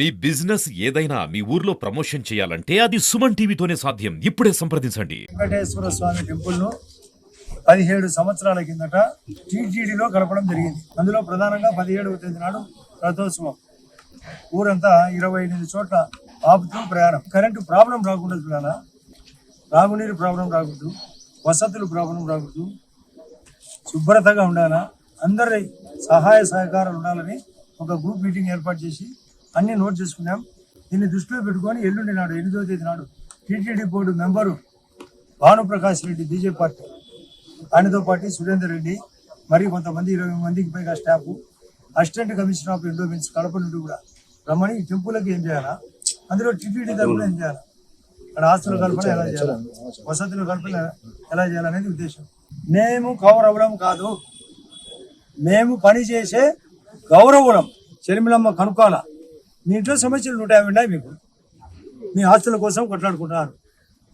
మీ business ఏదైనా మీ ఊర్లో promotion చేయాలంటే అది సుమన్ టీవీతోనే సాధ్యం. ఇప్పుడే సంప్రదించండి. వెంకటేశ్వర స్వామి టెంపుల్ ను 17 సంవత్సరాల కిందట టీటీడీలో కలపడం జరిగింది. అందులో ప్రధానంగా 17వ తేదీ నాడు రథోత్సవం. ఊరంతా 28 చోట్ల ఆపుతూ ప్రయాణం. కరెంటు ప్రాబ్లం రాకుండా చూడాలా, తాగునీరు ప్రాబ్లం రాకూడదు, వసతులు ప్రాబ్లం రాకూడదు, శుభ్రతగా ఉండాలా, అందరి సహాయ సహకారాలు ఉండాలని ఒక గ్రూప్ మీటింగ్ ఏర్పాటు చేసి అన్ని నోట్ చేసుకున్నాం. దీన్ని దృష్టిలో పెట్టుకొని ఎల్లుండి నాడు 8వ తేదీ నాడు TTD board member Bhanuprakash Reddy BJP party, ఆయనతో పాటు సురేందర్ రెడ్డి మరియు కొంతమంది 20 మందికి పైగా staff, assistant commissioner of endowments Kadapa నుండి కూడా రమ్మని ఈ టెంపుల్కి ఏం చేయాలా, అందులో టీటీడీ తరఫున ఏం చేయాలా, అక్కడ ఆస్తుల కల్పన ఎలా చేయాలా, వసతుల కల్పన ఎలా చేయాలనేది ఉద్దేశం. మేము కౌరవులం కాదు, మేము పని చేసే గౌరవులం. చెలిమిలమ్మ కనుక్కోవాలా, మీ ఇంట్లో సమస్యలు 150 ఉన్నాయి. మీకు మీ ఆస్తుల కోసం కొట్లాడుకుంటున్నారు,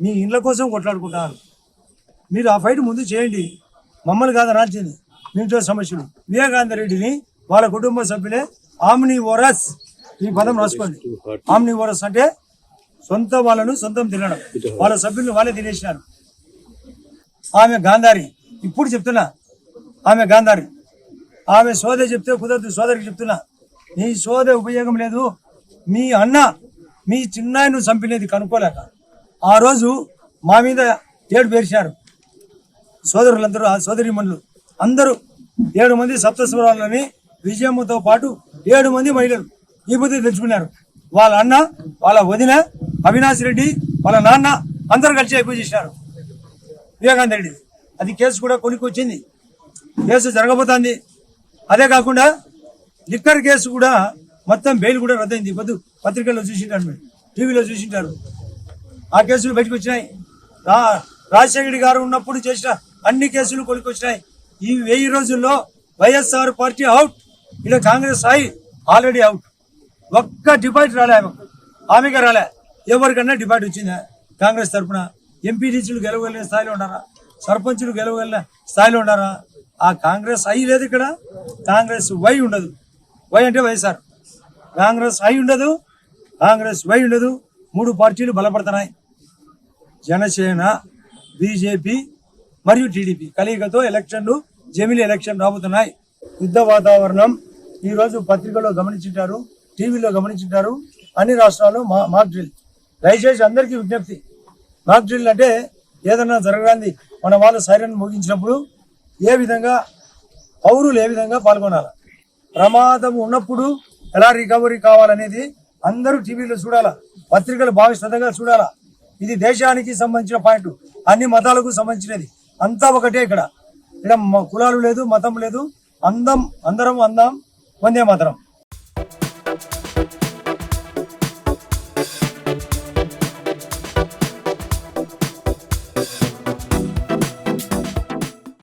మీ ఇండ్ల కోసం కొట్లాడుకుంటున్నారు. మీరు ఆ ఫైట్ ముందు చేయండి, మమ్మల్ని కాదు రాల్చింది. మీ ఇంట్లో సమస్యలు. వివేకానంద రెడ్డిని వాళ్ళ కుటుంబ సభ్యులే ఆమ్నివోరస్, ఈ పదం రాసుకోండి. ఆమ్నివోరస్ అంటే సొంత వాళ్ళను సొంతం తినడం, వాళ్ళ సభ్యులను వాళ్ళే తినేసినారు. ఆమె గాంధారి, ఇప్పుడు చెప్తున్నా, ఆమె గాంధారి. ఆమె సోదరి చెప్తే కుదరదు, సోదరికి చెప్తున్నా, నీ సోదరి ఉపయోగం లేదు. మీ అన్న మీ చిన్నాయను చంపినది కనుక్కోలేక ఆ రోజు మా మీద ఏడు పేర్చారు సోదరులందరూ, ఆ సోదరిమణులు అందరూ 7 మంది సప్తస్వరాలని విజయమ్మతో పాటు 7 మంది మహిళలు ఈ బుద్ధి తెచ్చుకున్నారు. వాళ్ళ అన్న, వాళ్ళ వదిన అవినాష్ రెడ్డి, వాళ్ళ నాన్న అందరూ కలిసి అయిపోయి చేసినారు వివేకానంద రెడ్డి. అది కేసు కూడా కొనుక్కొచ్చింది, కేసు జరగబోతోంది. అదే కాకుండా లిక్కర్ కేసు కూడా మొత్తం బెయిల్ కూడా రద్దయింది. పొద్దు పత్రికల్లో చూసింటారు, మీరు టీవీలో చూసింటారు. ఆ కేసులు బయటకు వచ్చినాయి. రాజశేఖర్ గారు ఉన్నప్పుడు చేసిన అన్ని కేసులు కొనుక్కొచ్చినాయి. ఈ 1000 రోజుల్లో వైఎస్ఆర్ పార్టీ అవుట్, ఇలా కాంగ్రెస్ ఆల్రెడీ అవుట్. ఒక్క డిపాజిట్ రాలే ఆమెగా రాలే. ఎవరికన్నా డిపాజిట్ వచ్చిందా కాంగ్రెస్ తరఫున? ఎంపీటీసీలు గెలవగలిగిన స్థాయిలో ఉన్నారా? సర్పంచులు గెలవగలిగిన స్థాయిలో ఉన్నారా? ఆ కాంగ్రెస్ లేదు ఇక్కడ, కాంగ్రెస్ వై ఉండదు. వై అంటే వైఎస్ఆర్. కాంగ్రెస్ ఉండదు, కాంగ్రెస్ వై ఉండదు. 3 పార్టీలు బలపడుతున్నాయి. జనసేన, బీజేపీ మరియు టీడీపీ కలయికతో ఎలక్షన్లు, జమిలీ ఎలక్షన్ రాబోతున్నాయి. యుద్ధ వాతావరణం ఈరోజు పత్రికలో గమనించారు, టీవీలో గమనించారు. అన్ని రాష్ట్రాల్లో మాక్ డ్రిల్. దయచేసి అందరికీ విజ్ఞప్తి, మాక్ డ్రిల్ అంటే ఏదన్నా జరగరాంది మన వాళ్ళు సైరన్ మోగించినప్పుడు ఏ విధంగా పౌరులు ఏ విధంగా పాల్గొనాలి, ప్రమాదం ఉన్నప్పుడు ఎలా రికవరీ కావాలనేది అందరూ టీవీలో చూడాలా, పత్రికలు బాగా శ్రద్ధగా చూడాలా. ఇది దేశానికి సంబంధించిన పాయింట్, అన్ని మతాలకు సంబంధించినది. అంతా ఒకటే. ఇక్కడ కులాలు లేదు, మతం లేదు, అందరం అందాం, వందే మాతరం.